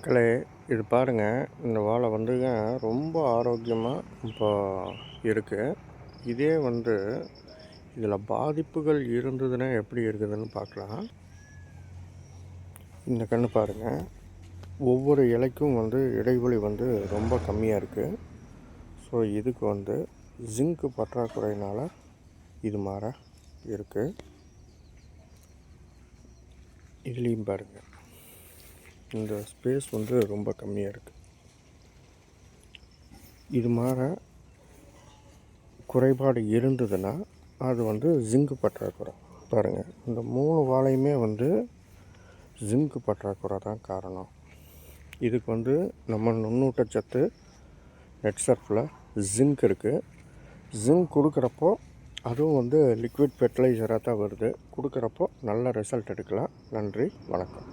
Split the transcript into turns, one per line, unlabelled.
மக்களே, இது பாருங்கள். இந்த வாழை வந்துங்க ரொம்ப ஆரோக்கியமாக இப்போ இருக்குது. இதே இதில் பாதிப்புகள் இருந்ததுன்னா எப்படி இருக்குதுன்னு பார்க்கலாம். இந்த கன்று பாருங்கள், ஒவ்வொரு இலைக்கும் இடைவெளி ரொம்ப கம்மியாக இருக்குது. ஸோ இதுக்கு ஜிங்க் பற்றாக்குறையினால் இது மாதிரி இருக்குது. இதுலேயும் பாருங்கள், இந்த ஸ்பேஸ் ரொம்ப கம்மியாக இருக்குது. இது மாதிரி குறைபாடு இருந்ததுன்னா அது ஜிங்க் பற்றாக்குறை. பாருங்கள், இந்த 3 வாழையுமே ஜிங்க் பற்றாக்குறை தான் காரணம். இதுக்கு நம்ம நுண்ணூட்டச்சத்து நெட்சர்ஃபில் ஜிங்க் இருக்குது. ஜிங்க் கொடுக்குறப்போ அதுவும் லிக்விட் ஃபெர்டிலைசராக தான் வருது. கொடுக்குறப்போ நல்ல ரிசல்ட் எடுக்கலாம். நன்றி, வணக்கம்.